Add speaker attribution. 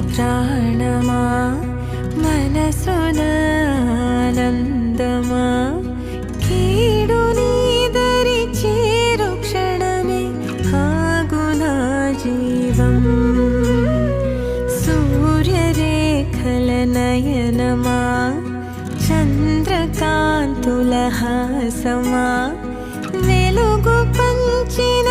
Speaker 1: ప్రాణమా మనసున ఆనందమా కీడు నీదరి చేరు క్షణమే ఆగునా జీవం సూర్యరేఖల నయనమా చంద్రకాంతుల హాసమా వెలుగు పంచిన